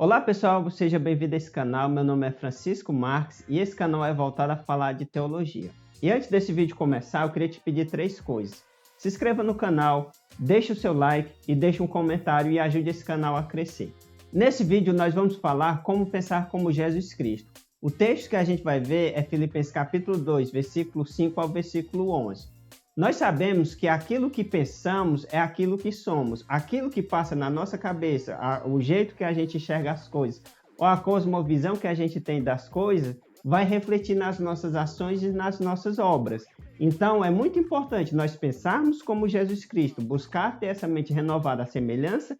Olá pessoal, seja bem-vindo a esse canal. Meu nome é Francisco Marques e esse canal é voltado a falar de teologia. E antes desse vídeo começar, eu queria te pedir 3 coisas. Se inscreva no canal, deixe o seu like e deixe um comentário e ajude esse canal a crescer. Nesse vídeo nós vamos falar como pensar como Jesus Cristo. O texto que a gente vai ver é Filipenses capítulo 2, versículo 5 ao versículo 11. Nós sabemos que aquilo que pensamos é aquilo que somos, aquilo que passa na nossa cabeça, o jeito que a gente enxerga as coisas, ou a cosmovisão que a gente tem das coisas, vai refletir nas nossas ações e nas nossas obras. Então, é muito importante nós pensarmos como Jesus Cristo, buscar ter essa mente renovada, a semelhança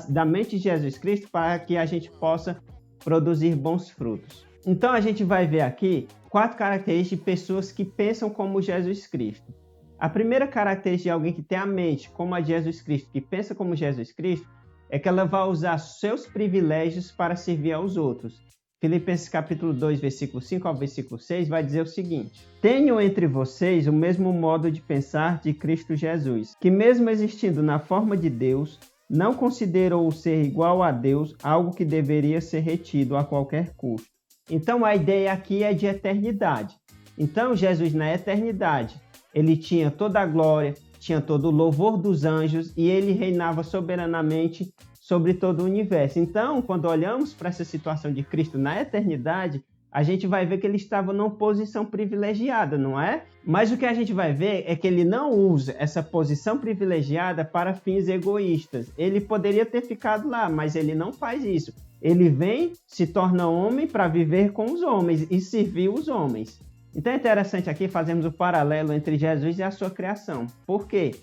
da mente de Jesus Cristo, para que a gente possa produzir bons frutos. Então, a gente vai ver aqui 4 características de pessoas que pensam como Jesus Cristo. A primeira característica de alguém que tem a mente como a de Jesus Cristo, que pensa como Jesus Cristo, é que ela vai usar seus privilégios para servir aos outros. Filipenses capítulo 2, versículo 5 ao versículo 6 vai dizer o seguinte: tenham entre vocês o mesmo modo de pensar de Cristo Jesus, que mesmo existindo na forma de Deus, não considerou o ser igual a Deus algo que deveria ser retido a qualquer custo. Então a ideia aqui é de eternidade. Então Jesus na eternidade, ele tinha toda a glória, tinha todo o louvor dos anjos e ele reinava soberanamente sobre todo o universo. Então, quando olhamos para essa situação de Cristo na eternidade, a gente vai ver que ele estava numa posição privilegiada, não é? Mas o que a gente vai ver é que ele não usa essa posição privilegiada para fins egoístas. Ele poderia ter ficado lá, mas ele não faz isso. Ele vem, se torna homem para viver com os homens e servir os homens. Então é interessante aqui fazermos o paralelo entre Jesus e a sua criação. Por quê?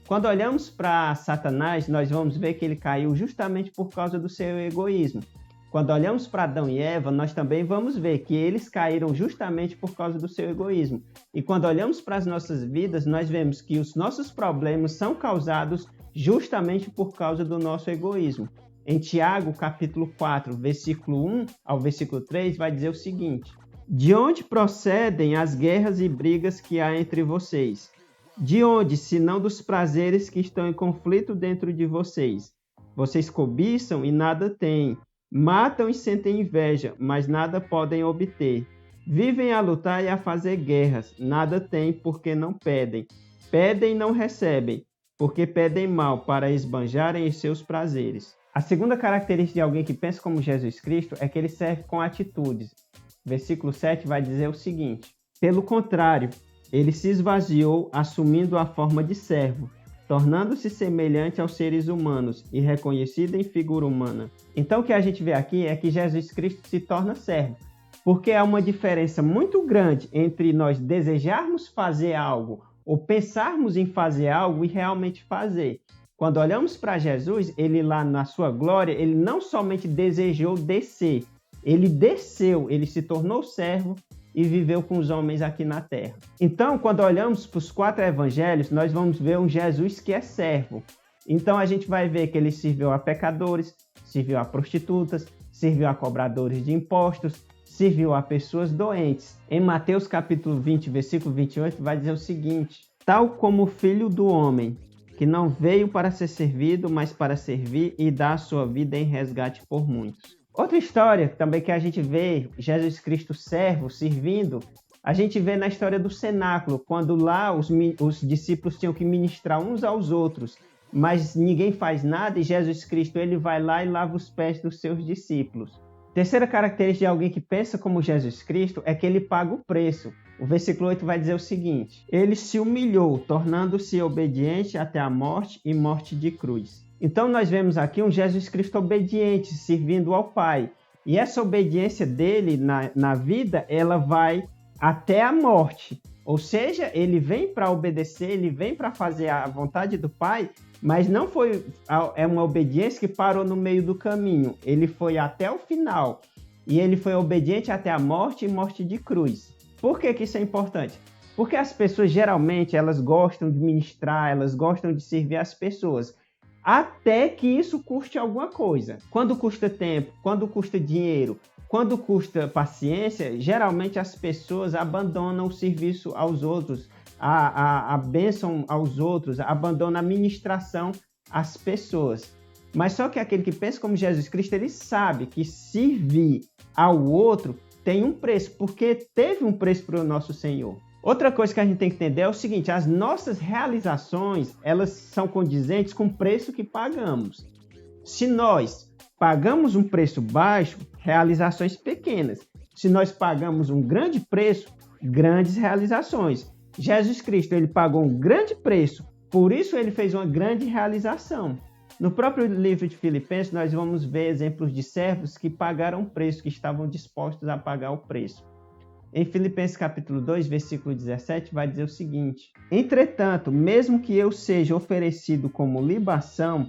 Quando olhamos para Satanás, nós vamos ver que ele caiu justamente por causa do seu egoísmo. Quando olhamos para Adão e Eva, nós também vamos ver que eles caíram justamente por causa do seu egoísmo. E quando olhamos para as nossas vidas, nós vemos que os nossos problemas são causados justamente por causa do nosso egoísmo. Em Tiago, capítulo 4, versículo 1 ao versículo 3, vai dizer o seguinte: de onde procedem as guerras e brigas que há entre vocês? De onde, senão dos prazeres que estão em conflito dentro de vocês? Vocês cobiçam e nada têm, matam e sentem inveja, mas nada podem obter. Vivem a lutar e a fazer guerras, nada têm porque não pedem. Pedem e não recebem, porque pedem mal para esbanjarem os seus prazeres. A segunda característica de alguém que pensa como Jesus Cristo é que ele serve com atitudes. Versículo 7 vai dizer o seguinte: pelo contrário, ele se esvaziou assumindo a forma de servo, tornando-se semelhante aos seres humanos e reconhecido em figura humana. Então o que a gente vê aqui é que Jesus Cristo se torna servo, porque há uma diferença muito grande entre nós desejarmos fazer algo ou pensarmos em fazer algo e realmente fazer. Quando olhamos para Jesus, ele lá na sua glória, ele não somente desejou descer, ele desceu, ele se tornou servo e viveu com os homens aqui na terra. Então, quando olhamos para os 4 evangelhos, nós vamos ver um Jesus que é servo. Então, a gente vai ver que ele serviu a pecadores, serviu a prostitutas, serviu a cobradores de impostos, serviu a pessoas doentes. Em Mateus capítulo 20, versículo 28, vai dizer o seguinte: tal como o Filho do Homem, que não veio para ser servido, mas para servir e dar a sua vida em resgate por muitos. Outra história também que a gente vê Jesus Cristo servo, servindo, a gente vê na história do cenáculo, quando lá os discípulos tinham que ministrar uns aos outros, mas ninguém faz nada e Jesus Cristo ele vai lá e lava os pés dos seus discípulos. Terceira característica de alguém que pensa como Jesus Cristo é que ele paga o preço. O versículo 8 vai dizer o seguinte: ele se humilhou, tornando-se obediente até a morte e morte de cruz. Então nós vemos aqui um Jesus Cristo obediente, servindo ao Pai. E essa obediência dele na vida, ela vai até a morte. Ou seja, ele vem para obedecer, ele vem para fazer a vontade do Pai, mas não foi uma obediência que parou no meio do caminho. Ele foi até o final. E ele foi obediente até a morte e morte de cruz. Por que isso é importante? Porque as pessoas geralmente elas gostam de ministrar, elas gostam de servir as pessoas, até que isso custe alguma coisa. Quando custa tempo, quando custa dinheiro, quando custa paciência, geralmente as pessoas abandonam o serviço aos outros, a bênção aos outros, abandonam a ministração às pessoas. Mas só que aquele que pensa como Jesus Cristo, ele sabe que servir ao outro tem um preço, porque teve um preço para o nosso Senhor. Outra coisa que a gente tem que entender é o seguinte: as nossas realizações, elas são condizentes com o preço que pagamos. Se nós pagamos um preço baixo, realizações pequenas. Se nós pagamos um grande preço, grandes realizações. Jesus Cristo, ele pagou um grande preço, por isso ele fez uma grande realização. No próprio livro de Filipenses, nós vamos ver exemplos de servos que pagaram o preço, que estavam dispostos a pagar o preço. Em Filipenses capítulo 2, versículo 17, vai dizer o seguinte: entretanto, mesmo que eu seja oferecido como libação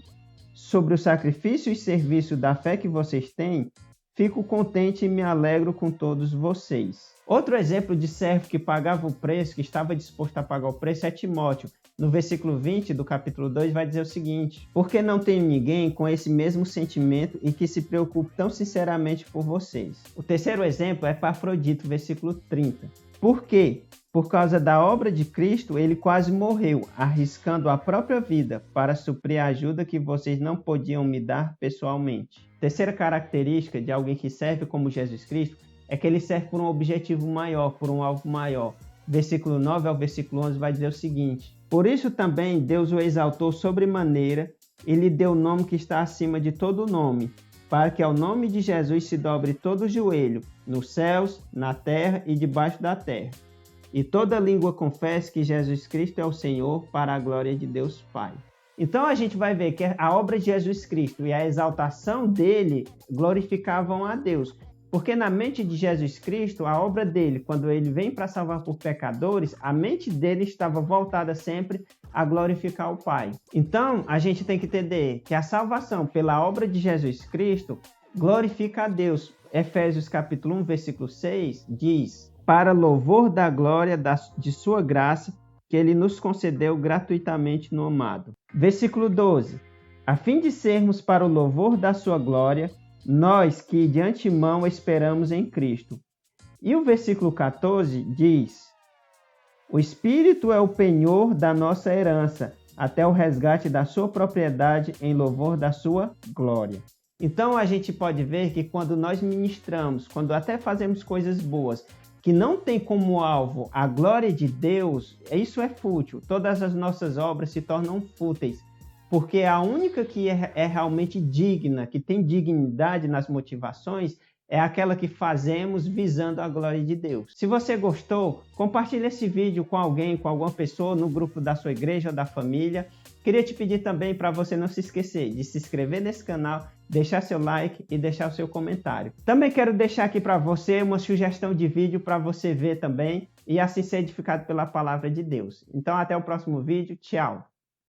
sobre o sacrifício e serviço da fé que vocês têm, fico contente e me alegro com todos vocês. Outro exemplo de servo que pagava o preço, que estava disposto a pagar o preço, é Timóteo. No versículo 20 do capítulo 2 vai dizer o seguinte: porque não tem ninguém com esse mesmo sentimento e que se preocupe tão sinceramente por vocês. O terceiro exemplo é Epafrodito, versículo 30. Por quê? Por causa da obra de Cristo, ele quase morreu, arriscando a própria vida para suprir a ajuda que vocês não podiam me dar pessoalmente. Terceira característica de alguém que serve como Jesus Cristo é que ele serve por um objetivo maior, por um alvo maior. Versículo 9 ao versículo 11 vai dizer o seguinte: por isso também Deus o exaltou sobremaneira e lhe deu o nome que está acima de todo nome, para que ao nome de Jesus se dobre todo o joelho, nos céus, na terra e debaixo da terra, e toda língua confesse que Jesus Cristo é o Senhor, para a glória de Deus Pai. Então a gente vai ver que a obra de Jesus Cristo e a exaltação dele glorificavam a Deus. Porque na mente de Jesus Cristo, a obra dele, quando ele vem para salvar por pecadores, a mente dele estava voltada sempre a glorificar o Pai. Então, a gente tem que entender que a salvação pela obra de Jesus Cristo glorifica a Deus. Efésios capítulo 1, versículo 6 diz: para louvor da glória de sua graça, que ele nos concedeu gratuitamente no amado. Versículo 12: a fim de sermos para o louvor da sua glória, nós que de antemão esperamos em Cristo. E o versículo 14 diz: o Espírito é o penhor da nossa herança, até o resgate da sua propriedade em louvor da sua glória. Então a gente pode ver que quando nós ministramos, quando até fazemos coisas boas, que não tem como alvo a glória de Deus, isso é fútil. Todas as nossas obras se tornam fúteis. Porque a única que é realmente digna, que tem dignidade nas motivações, é aquela que fazemos visando a glória de Deus. Se você gostou, compartilhe esse vídeo com alguém, com alguma pessoa, no grupo da sua igreja ou da família. Queria te pedir também para você não se esquecer de se inscrever nesse canal, deixar seu like e deixar o seu comentário. Também quero deixar aqui para você uma sugestão de vídeo para você ver também e assim ser edificado pela palavra de Deus. Então até o próximo vídeo. Tchau!